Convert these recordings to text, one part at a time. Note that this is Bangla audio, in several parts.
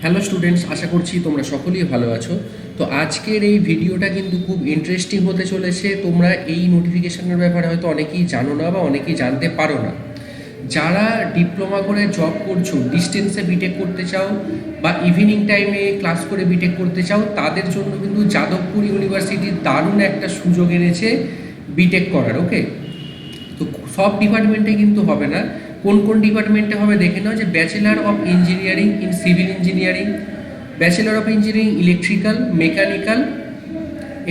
হ্যালো স্টুডেন্টস, আশা করছি তোমরা সকলেই ভালো আছো। তো আজকের এই ভিডিওটা কিন্তু খুব ইন্টারেস্টিং হতে চলেছে। তোমরা এই নোটিফিকেশনের ব্যাপারে হয়তো অনেকেই জানো না বা অনেকেই জানতে পারো না। যারা ডিপ্লোমা করে জব করছো, ডিস্টেন্সে বিটেক করতে চাও বা ইভিনিং টাইমে ক্লাস করে বিটেক করতে চাও, তাদের জন্য কিন্তু যাদবপুর ইউনিভার্সিটির দারুণ একটা সুযোগ এনেছে বিটেক করার। ওকে, তো সব ডিপার্টমেন্টে কিন্তু হবে না। কোন কোন ডিপার্টমেন্টে হবে দেখে নাও। যে bachelor of engineering in civil engineering, bachelor of engineering electrical, mechanical,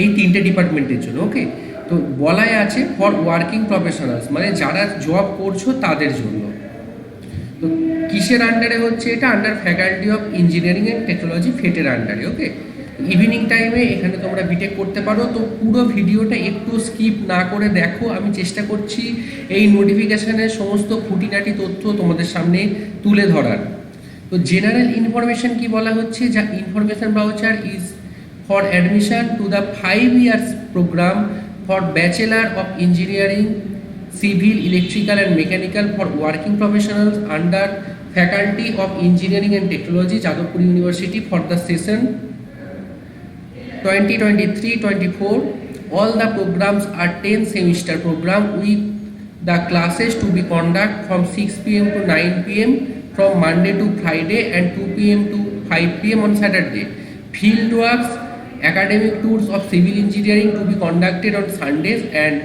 এই তিনটে ডিপার্টমেন্টের জন্য। ওকে, তো বলাই আছে ফর ওয়ার্কিং প্রফেশনালস, মানে যারা জব করছো তাদের জন্য। তো কিসের আন্ডারে হচ্ছে এটা? Under faculty of engineering and technology, ফেটের আন্ডারে। ওকে, ইভিনিং টাইমে এখানে তোমরা বিটেক করতে পারো। তো পুরো ভিডিওটা একটু স্কিপ না করে দেখো। আমি চেষ্টা করছি এই নোটিফিকেশানের সমস্ত খুঁটিনাটি তথ্য তোমাদের সামনে তুলে ধরার। তো জেনারেল ইনফরমেশন কি বলা হচ্ছে? যা information voucher is for admission to the 5 years programme for bachelor of engineering civil, electrical and mechanical for working professionals under Faculty of Engineering and Technology, Jadavpur University for the session 2023-24. All the programs are 10 semester program with the classes to be conduct from 6 p.m. to 9 p.m. from Monday to Friday and 2 p.m. to 5 p.m. on Saturday. Field works, academic tours of civil engineering to be conducted on Sundays and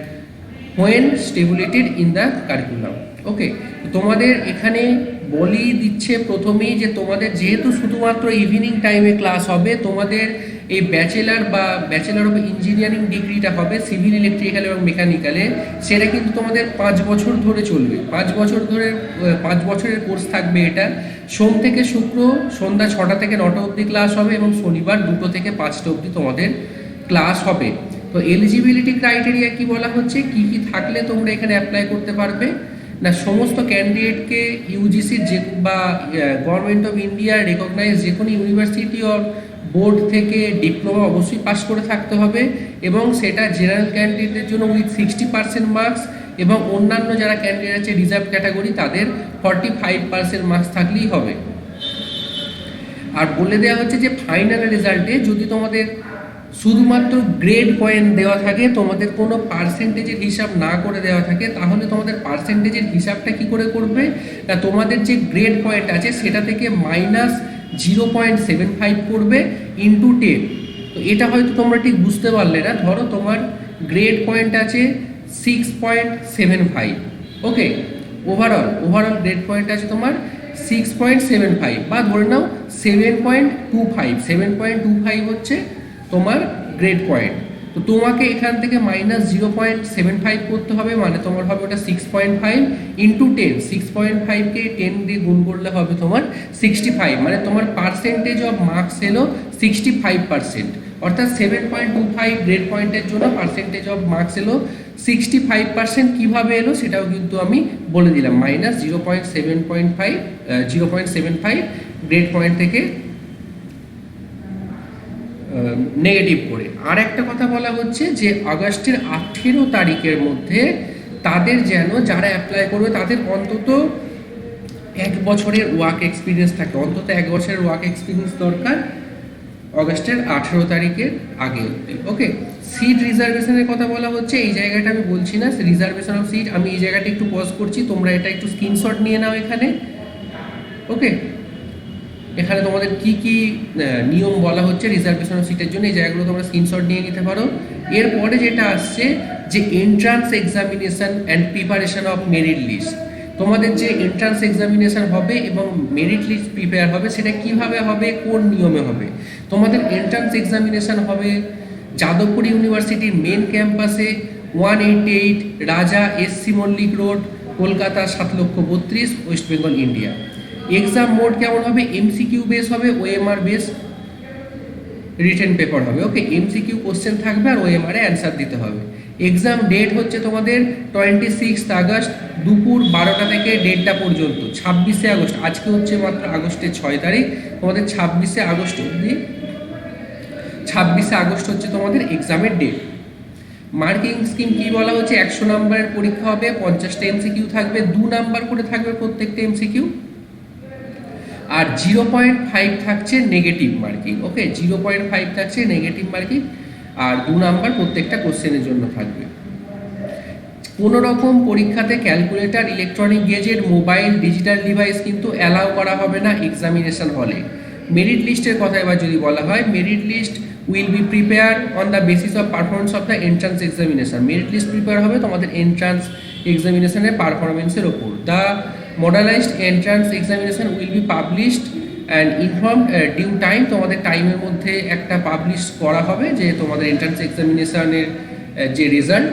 when stipulated in the curriculum. ওকে, তোমাদের এখানে বলি দিচ্ছে প্রথমেই যে তোমাদের যেহেতু শুধুমাত্র ইভিনিং টাইমে ক্লাস হবে, তোমাদের এই ব্যাচেলার বা ব্যাচেলার অফ ইঞ্জিনিয়ারিং ডিগ্রিটা হবে সিভিল, ইলেকট্রিক্যাল এবং মেকানিক্যালে। সেটা কিন্তু তোমাদের 5 বছর ধরে চলবে। 5 বছরের কোর্স থাকবে এটা। সোম থেকে শুক্র সন্ধ্যা 6টা থেকে 9টা অবধি ক্লাস হবে এবং শনিবার 2টো থেকে 5টা অবধি তোমাদের ক্লাস হবে। তো এলিজিবিলিটি ক্রাইটেরিয়া কি বলা হচ্ছে, কি কি থাকলে তোমরা এখানে অ্যাপ্লাই করতে পারবে না? সমস্ত ক্যান্ডিডেটকে ইউজিসির যে বা গভর্নমেন্ট অফ ইন্ডিয়া রেকগনাইজ যে কোনো ইউনিভার্সিটি অর বোর্ড থেকে ডিপ্লোমা অবশ্যই পাস করে থাকতে হবে এবং সেটা জেনারেল ক্যান্ডিডেটের জন্য উইথ 60% মার্কস এবং অন্যান্য যারা ক্যান্ডিডেট আছে রিজার্ভ ক্যাটাগরি তাদের 45% মার্কস থাকলেই হবে। আর বলে দেওয়া হচ্ছে যে ফাইনাল রেজাল্টে যদি তোমাদের শুধুমাত্র গ্রেড পয়েন্ট দেওয়া থাকে, তোমাদের কোনো পার্সেন্টেজের হিসাব না করে দেওয়া থাকে, তাহলে তোমাদের পার্সেন্টেজের হিসাবটা কি করে করবে না? তোমাদের যে গ্রেড পয়েন্ট আছে সেটা থেকে -0.75 করবে ইন্টু 10। তো এটা হয়তো তোমরা ঠিক বুঝতে পারলে না। ধরো তোমার গ্রেড পয়েন্ট আছে 6.75। ওকে, ওভারঅল গ্রেড পয়েন্ট আছে তোমার 6.75 বা ধরে নাও 7.25। 7.25 হচ্ছে তোমার গ্রেড পয়েন্ট। তো তোমাকে এখান থেকে -0.75 করতে হবে, মানে তোমার হবে ওটা 6.5 ইন্টু 10। 6.5কে 10 দিয়ে গুণ করলে হবে তোমার 65, মানে তোমার পার্সেন্টেজ অফ মার্কস এলো 65%। অর্থাৎ 7.25 গ্রেড পয়েন্টের জন্য পার্সেন্টেজ অফ মার্কস এলো 65%। কীভাবে এলো সেটাও কিন্তু আমি বলে দিলাম। -0.75 গ্রেড পয়েন্ট থেকে নেগেটিভ করে। আর একটা কথা বলা হচ্ছে যে আগস্টের 18 তারিখের মধ্যে তাদের যেন যারা অ্যাপ্লাই করবে তাদের অন্তত 1 বছরের ওয়ার্ক এক্সপিরিয়েন্স থাকে। অন্তত 1 বছরের ওয়ার্ক এক্সপিরিয়েন্স দরকার আগস্টের 18 তারিখের আগে অবধি। ওকে, সিট রিজার্ভেশনের কথা বলা হচ্ছে। এই জায়গাটা আমি বলছি না, রিজার্ভেশন অফ সিট, আমি এই জায়গাটা একটু পজ করছি, তোমরা এটা একটু স্ক্রিনশট নিয়ে নাও এখানে। ওকে, এখানে তোমাদের কি কি নিয়ম বলা হচ্ছে রিজার্ভেশন অফ সিটের জন্য, এই জায়গাগুলো তোমরা স্ক্রিনশট নিয়ে নিতে পারো। এরপরে যেটা আসছে যে entrance examination and preparation of merit list. তোমাদের যে এন্ট্রান্স এক্সামিনেশন হবে এবং মেরিট লিস্ট প্রিপেয়ার হবে সেটা কিভাবে হবে, কোন নিয়মে হবে? তোমাদের এন্ট্রান্স এক্সামিনেশন হবে যাদবপুর ইউনিভার্সিটির মেন ক্যাম্পাসে 188 Raja SC Mallick road, Kolkata 7,32,000, West Bengal, India. Exam mode কেমন হবে? এমসিকিউ বেস হবে, ওএমআর বেস রিটেন পেপার হবে। ওকে, এমসিকিউ কোশ্চেন থাকবে আর ওএমআর এ অ্যান্সার দিতে হবে। এক্সাম ডেট হচ্ছে তোমাদের 26 আগস্ট দুপুর 12টা থেকে 1:30 পর্যন্ত। 26 আগস্ট, আজকে হচ্ছে মাত্র আগস্টের 6 তারিখ, তোমাদের 26 আগস্ট অবধি, 26 আগস্ট হচ্ছে তোমাদের এক্সামের ডেট। মার্কিং স্কিম কি বলা হচ্ছে? 100 নম্বরের পরীক্ষা হবে, 50টা এমসিকিউ থাকবে, 2 নাম্বার করে থাকবে প্রত্যেকটা এমসিকিউ। আর 0.5 থাকছে নেগেটিভ মার্কিং। ওকে, 0.5 থাকছে নেগেটিভ মার্কিং, আর 2 নাম্বার প্রত্যেকটা কোশ্চেনের জন্য থাকবে। কোনো রকম পরীক্ষাতে calculator, electronic gazette, mobile, digital device কিন্তু অ্যালাউ করা হবে না এক্সামিনেশন হলে। মেরিট লিস্টের কথা এবার যদি বলা হয়, merit list will be prepare on the basis of performance of the entrance examination. Merit list prepare হবে তোমাদের এন্ট্রান্স এক্সামিনেশনের পারফরমেন্সের ওপর। The modelised entrance examination will be published and inform due time. তোমাদের টাইমের মধ্যে একটা পাবলিশ করা হবে যে তোমাদের এন্ট্রান্স এক্সামিনেশনের যে result.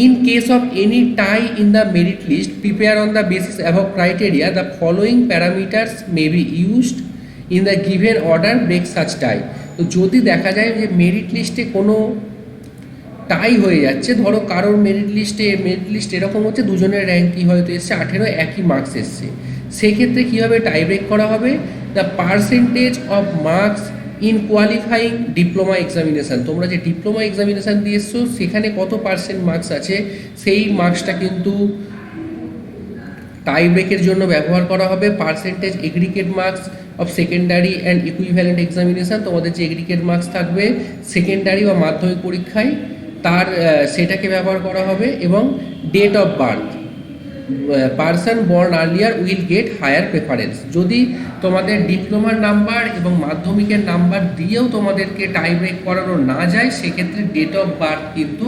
In case of any tie in the merit list, prepare on the basis above criteria, the following parameters may be used in the given order, break such tie. তো যদি দেখা যায় যে মেরিট লিস্টে কোনো টাই হয়ে যাচ্ছে, ধরো কারোর মেরিট লিস্ট এরকম হচ্ছে দুজনের র্যাঙ্ক কি হয়তো এসছে 18, একই মার্কস এসছে, সেক্ষেত্রে কীভাবে টাই ব্রেক করা হবে? The percentage of marks in qualifying diploma examination. তোমরা যে ডিপ্লোমা এক্সামিনেশান দিয়ে এসছো সেখানে কত পার্সেন্ট মার্কস আছে, সেই মার্কসটা কিন্তু টাই ব্রেকের জন্য ব্যবহার করা হবে। Percentage aggregate marks of secondary and equivalent examination, তোমাদের যে এগ্রিগেট মার্কস থাকবে সেকেন্ডারি বা মাধ্যমিক পরীক্ষায় তার সেটাকে ব্যবহার করা হবে। এবং date of birth, person born earlier will get higher preference. যদি তোমাদের ডিপ্লোমার নাম্বার এবং মাধ্যমিকের নাম্বার দিয়েও তোমাদেরকে টাই ব্রেক করানো না যায়, সেক্ষেত্রে ডেট অফ বার্থ কিন্তু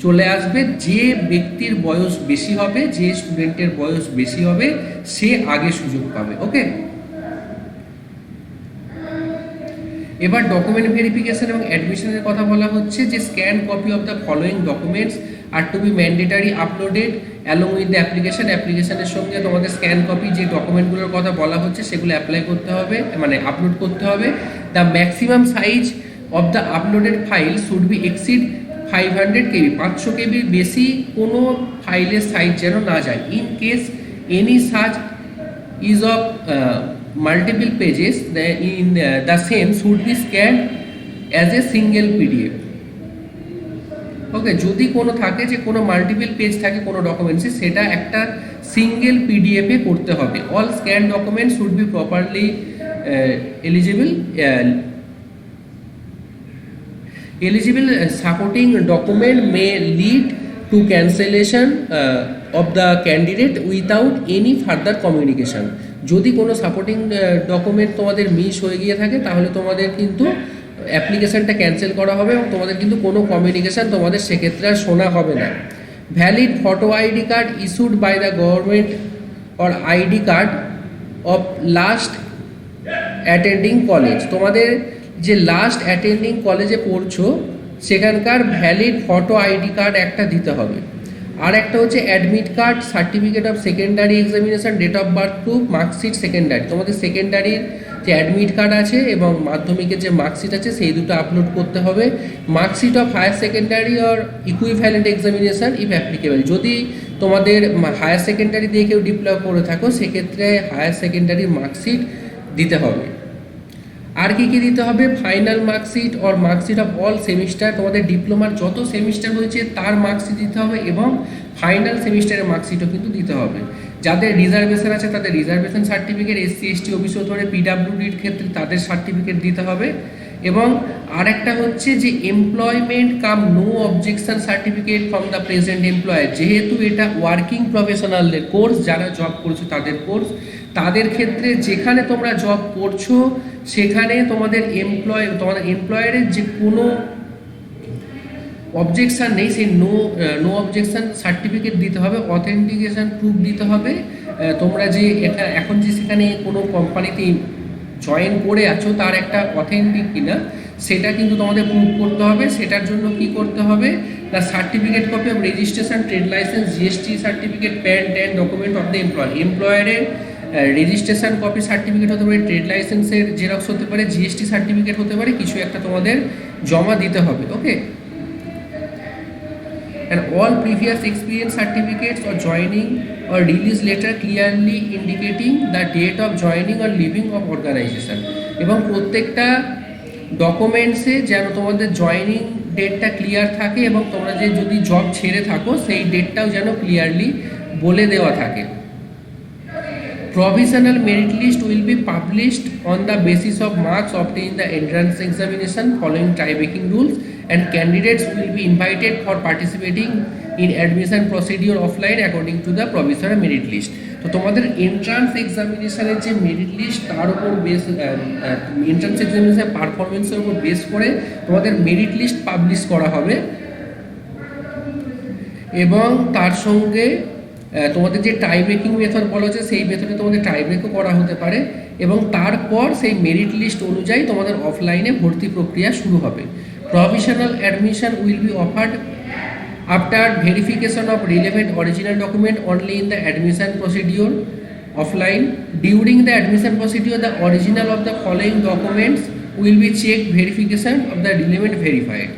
চলে আসবে। যে ব্যক্তির বয়স বেশি হবে, যে স্টুডেন্টের বয়স বেশি হবে, সে আগে সুযোগ পাবে। ওকে, এবার ডকুমেন্ট ভেরিফিকেশন এবং অ্যাডমিশনের কথা বলা হচ্ছে যে scan copy of the following documents are to be mandatory uploaded along with the অ্যাপ্লিকেশনের সঙ্গে তোমাদের স্ক্যান কপি যে ডকুমেন্টগুলোর কথা বলা হচ্ছে সেগুলো অ্যাপ্লাই করতে হবে, মানে আপলোড করতে হবে। The maximum size of the uploaded file should be exceed 500 KB, 500 KB বেশি কোনো ফাইলের সাইজ যেন না যায়। In case any such is of multiple pages, the same should be scanned as a single PDF. ওকে, যদি কোনো থাকে যে কোনো মাল্টিপল পেজ থাকে কোনো ডকুমেন্টসে, সেটা একটা সিঙ্গেল পিডিএফে করতে হবে। All scan document should be properly eligible supporting document may lead to cancellation of the candidate without any further communication. যদি কোনো সাপোর্টিং ডকুমেন্ট তোমাদের মিস হয়ে গিয়ে থাকে তাহলে তোমাদের কিন্তু অ্যাপ্লিকেশানটা ক্যান্সেল করা হবে এবং তোমাদের কিন্তু কোনো কমিউনিকেশান তোমাদের সেক্ষেত্রে আর শোনা হবে না। Valid photo ID card issued by the government or ID card of last attending college, তোমাদের যে লাস্ট অ্যাটেন্ডিং কলেজে পড়ছো সেখানকার ভ্যালিড ফটো আইডি কার্ড একটা দিতে হবে। আর একটা হচ্ছে admit card, certificate of secondary examination, date of birth proof, marksheet secondary. তোমাদের সেকেন্ডারির যে অ্যাডমিট কার্ড আছে এবং মাধ্যমিকের যে মার্কশিট আছে সেই দুটো আপলোড করতে হবে। Marksheet of higher secondary or equivalent examination if applicable, যদি তোমাদের হায়ার সেকেন্ডারি দিয়ে কেউ ডিপ্লয় করে থাকো সেক্ষেত্রে হায়ার সেকেন্ডারির মার্কশিট দিতে হবে। আর কি কি দিতে হবে? Final marksheet or marksheet of all semester, তোমাদের ডিপ্লোমার যত সেমিস্টার হয়েছে তার মার্কশিট দিতে হবে এবং ফাইনাল সেমিস্টারের মার্কশিটও কিন্তু দিতে হবে। যাদের রিজার্ভেশন আছে তাদের reservation certificate, SC ST OBC ধরে PWDর ক্ষেত্রে তাদের সার্টিফিকেট দিতে হবে। এবং আরেকটা হচ্ছে যে employment cum no objection certificate from the present employer, যেহেতু এটা ওয়ার্কিং প্রফেশনালদের কোর্স, যারা জব করছো তাদের কোর্স, তাদের ক্ষেত্রে যেখানে তোমরা জব করছো সেখানে তোমাদের এমপ্লয়ারের যে কোনো অবজেকশান নেই, সেই নো অবজেকশান সার্টিফিকেট দিতে হবে, অথেন্টিকেশন প্রুফ দিতে হবে। তোমরা যে এটা এখন যে সেখানে কোনো কোম্পানিতে জয়েন করে আছো তার একটা অথেন্টিক কিনা সেটা কিন্তু তোমাদের প্রুভ করতে হবে। সেটার জন্য কি করতে হবে? The certificate copy of registration, trade licence, GST certificate, PAN and document of the এমপ্লয়ারের রেজিস্ট্রেশন কপি সার্টিফিকেট হতে পারে, ট্রেড লাইসেন্সের জেরক্স হতে পারে, GST সার্টিফিকেট হতে পারে, কিছু একটা তোমাদের জমা দিতে হবে। ওকে, and all previous experience certificates or joining or release letter clearly indicating the date of joining or leaving of organization, এবং প্রত্যেকটা ডকুমেন্টসে যেন তোমাদের জয়েনিং ডেটটা ক্লিয়ার থাকে এবং তোমরা যে যদি জব ছেড়ে থাকো সেই ডেটটাও যেন ক্লিয়ারলি বলে দেওয়া থাকে। Provisional merit list will be published on the basis of marks obtained in the entrance examination following tie-breaking rules, and candidates will be invited for participating in admission procedure offline according to the provisional merit list. তো তোমাদের এন্ট্রান্স এক্সামিনেশনের যে মেরিট লিস্ট তার উপর বেস এন্ট্রান্স এক্সামিনেশন পারফরমেন্সের উপর বেস করে তোমাদের মেরিট লিস্ট পাবলিশ করা হবে, এবং তার সঙ্গে তোমাদের যে টাই ব্রেকিং মেথড বলা হচ্ছে সেই মেথডে তোমাদের টাই ব্রেকও করা হতে পারে, এবং তারপর সেই মেরিট লিস্ট অনুযায়ী তোমাদের অফলাইনে ভর্তি প্রক্রিয়া শুরু হবে। Provisional admission will B offered after verification of relevant original document only in the admission procedure offline. During the admission procedure, the original of the following documents will be checked verification of the relevant verified.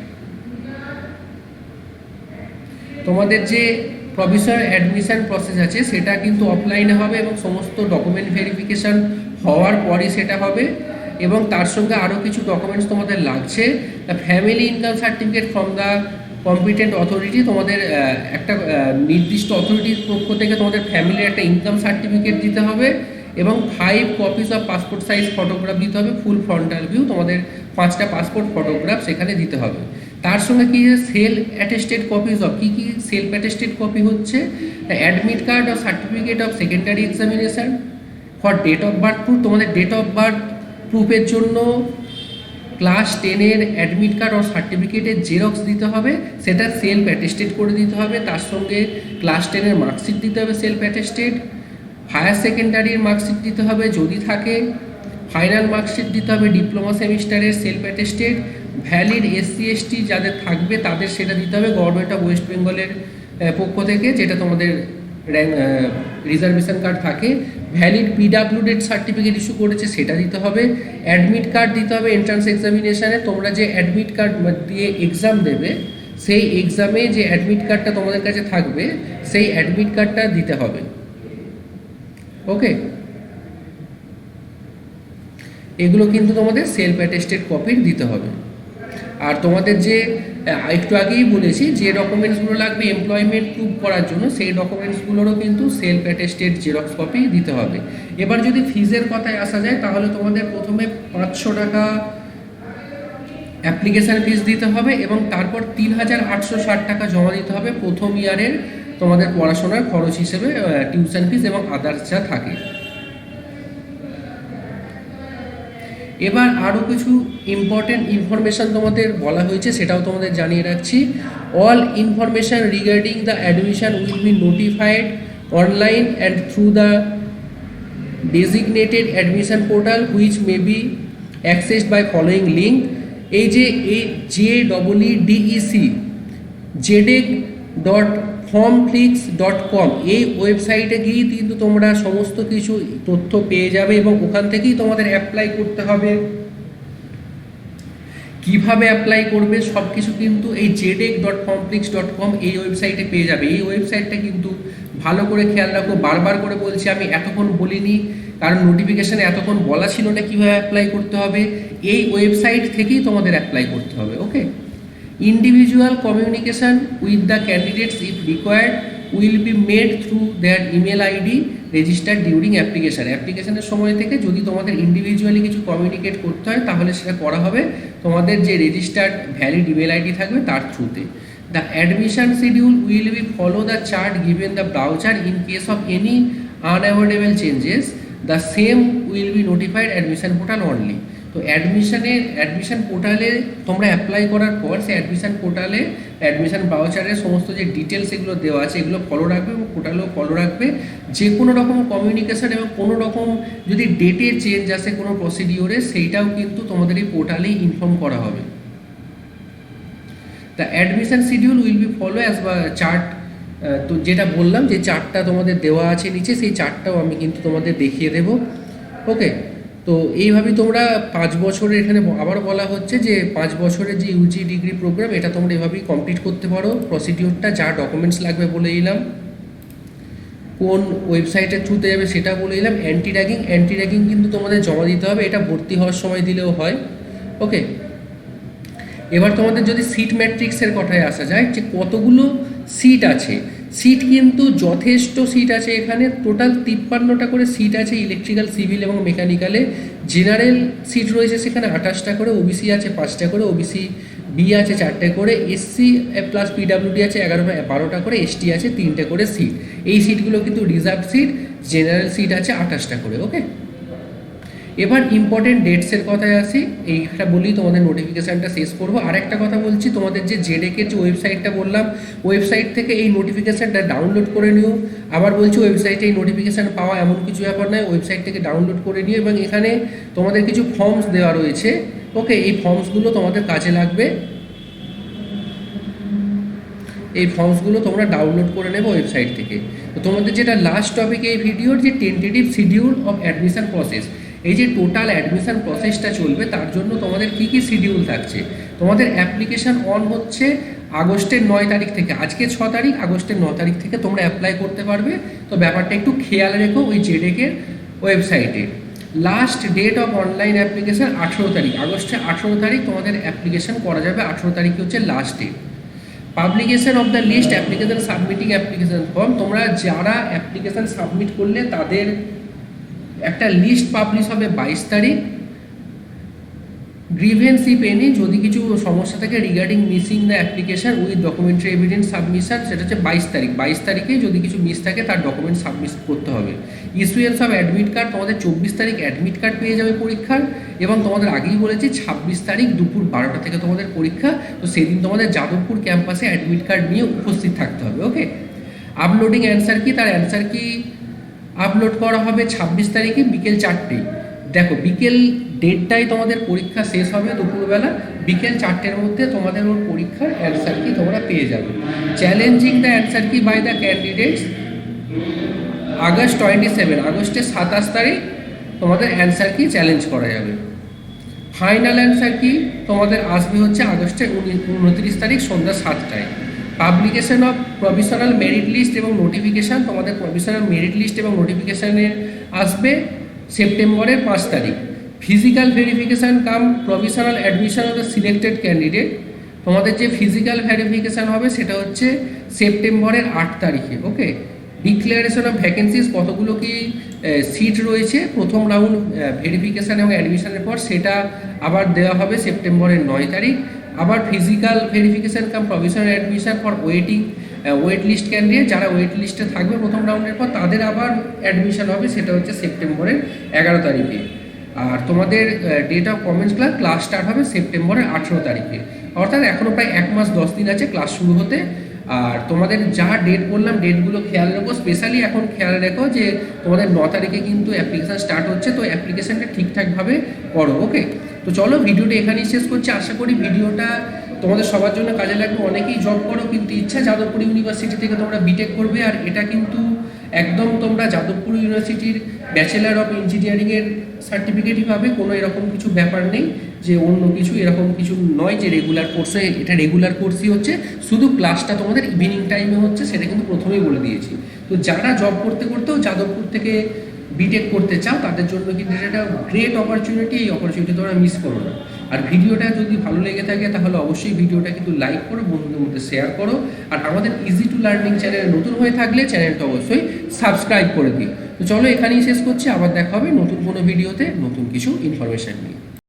তোমাদের যে প্রভিশনাল অ্যাডমিশন প্রসেস আছে সেটা কিন্তু অফলাইনে হবে, এবং সমস্ত ডকুমেন্ট ভেরিফিকেশন হওয়ার পরই সেটা হবে, এবং তার সঙ্গে আরও কিছু ডকুমেন্টস তোমাদের লাগছে। The family income certificate from the competent authority, তোমাদের একটা নির্দিষ্ট অথরিটির পক্ষ থেকে তোমাদের ফ্যামিলির একটা ইনকাম সার্টিফিকেট দিতে হবে, এবং 5 copies of passport size photograph দিতে হবে, ফুল ফ্রন্টাল ভিউ, তোমাদের 5টা পাসপোর্ট ফটোগ্রাফ সেখানে দিতে হবে। তার সঙ্গে কি সেলফ অ্যাটেস্টেড কপিস অফ কী সেলফ অ্যাটেস্টেড কপি হচ্ছে admit card of certificate of secondary examination for date of birth proof, তোমাদের ডেট অফ বার্থ প্রুফের জন্য ক্লাস 10-এর অ্যাডমিট কার্ড ও সার্টিফিকেটের জেরক্স দিতে হবে, সেটা সেলফ অ্যাটেস্টেড করে দিতে হবে। তার সঙ্গে ক্লাস 10-এর মার্কশিট দিতে হবে সেলফ অ্যাটেস্টেড, হায়ার সেকেন্ডারির মার্কশিট দিতে হবে যদি থাকে, ফাইনাল মার্কশিট দিতে হবে ডিপ্লোমা সেমিস্টারের self attested, valid SC ST যাদের থাকবে তাদের সেটা দিতে হবে গভর্নমেন্ট অফ ওয়েস্ট বেঙ্গলের পক্ষ থেকে, যেটা তোমাদের রিজার্ভেশন কার্ড থাকে, ভ্যালিড PWD সার্টিফিকেট ইস্যু করেছে সেটা দিতে হবে, অ্যাডমিট কার্ড দিতে হবে এন্ট্রান্স এক্সামিনেশানে, তোমরা যে অ্যাডমিট কার্ড দিয়ে এক্সাম দেবে সেই এক্সামে যে অ্যাডমিট কার্ডটা তোমাদের কাছে থাকবে সেই অ্যাডমিট কার্ডটা দিতে হবে। ওকে, এগুলো কিন্তু তোমাদের সেলফ অ্যাটেস্টেড কপির দিতে হবে। আর তোমাদের যে একটু আগেই বলেছি যে ডকুমেন্টসগুলো লাগবে এমপ্লয়মেন্ট প্রুভ করার জন্য, সেই ডকুমেন্টসগুলোরও কিন্তু সেলফ অ্যাটেস্টেড জেরক্স কপি দিতে হবে। এবার যদি ফিজের কথায় আসা যায় তাহলে তোমাদের প্রথমে 500 টাকা অ্যাপ্লিকেশান ফিস দিতে হবে, এবং তারপর 3860 টাকা জমা দিতে হবে প্রথম ইয়ারের তোমাদের পড়াশোনার খরচ হিসেবে, টিউশন ফিস এবং আদার্স যা থাকে। এবার আরও কিছু ইম্পর্টেন্ট ইনফরমেশান তোমাদের বলা হয়েছে, সেটাও তোমাদের জানিয়ে রাখছি। All information regarding the admission will be notified online and through the designated admission portal which may be accessed by following link. এই যে JEEDEC jedec.formflix.com এই ওয়েবসাইটে গিয়ে কিন্তু তোমরা সমস্ত কিছু তথ্য পেয়ে যাবে, এবং ওখান থেকেই তোমাদের অ্যাপ্লাই করতে হবে, কিভাবে অ্যাপ্লাই করবে সব কিছু কিন্তু এই jedec.formflix.com এই ওয়েবসাইটে পেয়ে যাবে। এই ওয়েবসাইটটা কিন্তু ভালো করে খেয়াল রাখো, বারবার করে বলছি, আমি এতক্ষণ বলিনি কারণ নোটিফিকেশানে এতক্ষণ বলা ছিল না কীভাবে অ্যাপ্লাই করতে হবে, এই ওয়েবসাইট থেকেই তোমাদের অ্যাপ্লাই করতে হবে। Okay, individual communication with the candidates if required will be made through their email ID registered during অ্যাপ্লিকেশনের সময় থেকে যদি তোমাদের ইন্ডিভিজুয়ালি কিছু কমিউনিকেট করতে হয় তাহলে সেটা করা হবে তোমাদের যে রেজিস্টার্ড ভ্যালিড ইমেল আইডি থাকবে তার থ্রুতে। The admission schedule will be follow the chart given the brochure in case of any unavoidable changes the same will be notified admission portal only. তো অ্যাডমিশন পোর্টালে তোমরা অ্যাপ্লাই করার পর সেই অ্যাডমিশন পোর্টালে অ্যাডমিশন ব্রাউচারের সমস্ত যে ডিটেলস এগুলো দেওয়া আছে এগুলো ফলো রাখবে, এবং পোর্টালেও ফলো রাখবে। যে কোনো রকম কমিউনিকেশান এবং কোনো রকম যদি ডেটে চেঞ্জ আসে কোনো প্রসিডিওরে সেইটাও কিন্তু তোমাদের এই পোর্টালেই ইনফর্ম করা হবে। The admission schedule will be follow as বা চার্ট, তো যেটা বললাম যে চার্টটা তোমাদের দেওয়া আছে নিচে, সেই চার্টটাও আমি কিন্তু তোমাদের দেখিয়ে দেবো। ওকে, তো এইভাবেই তোমরা 5 বছরের, এখানে আবার বলা হচ্ছে যে 5 বছরের যে ইউজি ডিগ্রি প্রোগ্রাম এটা তোমরা এভাবেই কমপ্লিট করতে পারো। প্রসিডিওরটা যা ডকুমেন্টস লাগবে বলে দিলাম, কোন ওয়েবসাইটের থ্রুতে যাবে সেটা বলে দিলাম। অ্যান্টি র্যাগিং কিন্তু তোমাদের জমা দিতে হবে, এটা ভর্তি হওয়ার সময় দিলেও হয়। ওকে, এবার তোমাদের যদি সিট ম্যাট্রিক্সের কথায় আসা যায় যে কতগুলো সিট আছে, সিট কিন্তু যথেষ্ট সিট আছে এখানে, টোটাল 53টা করে সিট আছে ইলেকট্রিক্যাল, সিভিল এবং মেকানিক্যালে। জেনারেল সিট রয়েছে সেখানে 28টা করে, ওবিসি আছে 5টা করে, ওবিসি বি আছে 4টে করে, এসসি প্লাস পিডাব্লিউডি আছে 12টা করে, এসটি আছে 3টে করে সিট। এই সিটগুলো কিন্তু রিজার্ভ সিট, জেনারেল সিট আছে 28টা করে। ওকে, এবার ইম্পর্টেন্ট ডেটসের কথায় আসি, এইটা বলি তোমাদের নোটিফিকেশানটা শেষ করবো। আর একটা কথা বলছি, তোমাদের যে জেডেকের যে ওয়েবসাইটটা বললাম, ওয়েবসাইট থেকে এই নোটিফিকেশানটা ডাউনলোড করে নিও। আবার বলছি, ওয়েবসাইটে এই নোটিফিকেশান পাওয়া এমন কিছু ব্যাপার নয়, ওয়েবসাইট থেকে ডাউনলোড করে নিও এবং এখানে তোমাদের কিছু ফর্মস দেওয়া রয়েছে। ওকে, এই ফর্মসগুলো তোমাদের কাজে লাগবে, এই ফর্মসগুলো তোমরা ডাউনলোড করে নেবে ওয়েবসাইট থেকে। তো তোমাদের যেটা লাস্ট টপিক এই ভিডিওর, যে tentative schedule of admission process, এই যে টোটাল অ্যাডমিশন প্রসেসটা চলবে তার জন্য তোমাদের কী কী শিডিউল থাকছে। তোমাদের অ্যাপ্লিকেশান অন হচ্ছে আগস্টের 9 তারিখ থেকে, আজকে 6 তারিখ, আগস্টের 9 তারিখ থেকে তোমরা অ্যাপ্লাই করতে পারবে। তো ব্যাপারটা একটু খেয়াল রেখো ওই জেডেকের ওয়েবসাইটে। Last date of online application 18 তারিখ, আগস্টের 18 তারিখ তোমাদের অ্যাপ্লিকেশান করা যাবে, 18 তারিখে হচ্ছে last date. Publication of the list application submitting application form, তোমরা যারা অ্যাপ্লিকেশান সাবমিট করলে তাদের একটা লিস্ট পাবলিশ হবে 22 তারিখ। গ্রিভেন্স ইফ এনি, যদি কিছু সমস্যা থাকে regarding missing the application with documentary evidence submission, সেটা হচ্ছে 22 তারিখ। 22 তারিখে যদি কিছু মিস থাকে তার ডকুমেন্ট সাবমিট করতে হবে। ইস্যুয়েন্স অফ অ্যাডমিট কার্ড, তোমাদের 24 তারিখ অ্যাডমিট কার্ড পেয়ে যাবে পরীক্ষার, এবং তোমাদের আগেই বলেছি 26 তারিখ দুপুর 12টা থেকে তোমাদের পরীক্ষা। তো সেদিন তোমাদের যাদবপুর ক্যাম্পাসে অ্যাডমিট কার্ড নিয়ে উপস্থিত থাকতে হবে। ওকে, আপলোডিং অ্যান্সার কি, তার অ্যান্সার কি আপলোড করা হবে 26 তারিখে বিকেল 4টে। দেখো, বিকেল 1:30টায় তোমাদের পরীক্ষা শেষ হবে দুপুরবেলা, বিকেল 4টের মধ্যে তোমাদের ওর পরীক্ষার অ্যান্সার কি তোমরা পেয়ে যাবে। চ্যালেঞ্জিং দ্য অ্যান্সার কি বাই দ্য ক্যান্ডিডেটস, আগস্ট 27, আগস্টের 27 তারিখ তোমাদের অ্যান্সার কি চ্যালেঞ্জ করা যাবে। ফাইনাল অ্যান্সার কি তোমাদের আসবে হচ্ছে আগস্টের 29 তারিখ সন্ধ্যা 7টায়। Publication of provisional merit list এবং নোটিফিকেশান, তোমাদের প্রভিশনাল মেরিট লিস্ট এবং নোটিফিকেশানে আসবে সেপ্টেম্বরের 5 তারিখ। Physical verification cum provisional admission of the selected candidate, তোমাদের যে ফিজিক্যাল ভেরিফিকেশান হবে সেটা হচ্ছে সেপ্টেম্বরের 8 তারিখে। ওকে, ডিক্লারেশন অফ ভ্যাকেন্সিস, কতগুলো কি সিট রয়েছে প্রথম রাউন্ড ভেরিফিকেশান এবং অ্যাডমিশনের পর, সেটা আবার দেওয়া হবে সেপ্টেম্বরের 9 তারিখ। আবার physical verification cum provisional admission for wait list candidate, যারা ওয়েট লিস্টে থাকবে প্রথম রাউন্ডের পর তাদের আবার অ্যাডমিশন হবে, সেটা হচ্ছে সেপ্টেম্বরের 11 তারিখে। আর তোমাদের date of commence class start হবে সেপ্টেম্বরের 18 তারিখে। অর্থাৎ এখনও প্রায় 1 মাস 10 দিন আছে ক্লাস শুরু হতে। আর তোমাদের যা ডেট বললাম ডেটগুলো খেয়াল রেখো, স্পেশালি এখন খেয়াল রেখো যে তোমাদের 9 তারিখে কিন্তু অ্যাপ্লিকেশান স্টার্ট হচ্ছে, তো অ্যাপ্লিকেশানটা ঠিকঠাকভাবে করো। ওকে, তো চলো ভিডিওটা এখানেই শেষ করছি। আশা করি ভিডিওটা তোমাদের সবার জন্য কাজে লাগবে। অনেকেই জব করো কিন্তু ইচ্ছা যাদবপুর ইউনিভার্সিটি থেকে তোমরা বিটেক করবে, আর এটা কিন্তু একদম তোমরা যাদবপুর ইউনিভার্সিটির ব্যাচেলার অফ ইঞ্জিনিয়ারিংয়ের সার্টিফিকেটই পাবে, কোনো এরকম কিছু ব্যাপার নেই যে অন্য কিছু এরকম কিছু নয় যে রেগুলার কোর্সে, এটা রেগুলার কোর্সই হচ্ছে, শুধু ক্লাসটা তোমাদের ইভিনিং টাইমে হচ্ছে, সেটা কিন্তু প্রথমেই বলে দিয়েছি। তো যারা জব করতে করতেও যাদবপুর থেকে বিটেক করতে চাও তাদের জন্য কিন্তু এটা গ্রেট অপরচুনিটি, এই অপরচুনিটি তোমরা মিস করো না। আর ভিডিওটা যদি ভালো লেগে থাকে তাহলে অবশ্যই ভিডিওটা কিন্তু লাইক করো, বন্ধুদের মধ্যে শেয়ার করো, আর আমাদের ইজি টু লার্নিং চ্যানেলে নতুন হয়ে থাকলে চ্যানেলটা অবশ্যই সাবস্ক্রাইব করে দিই। তো চলো এখানেই শেষ করছি, আবার দেখা হবে নতুন কোনো ভিডিওতে নতুন কিছু ইনফরমেশান নিয়ে।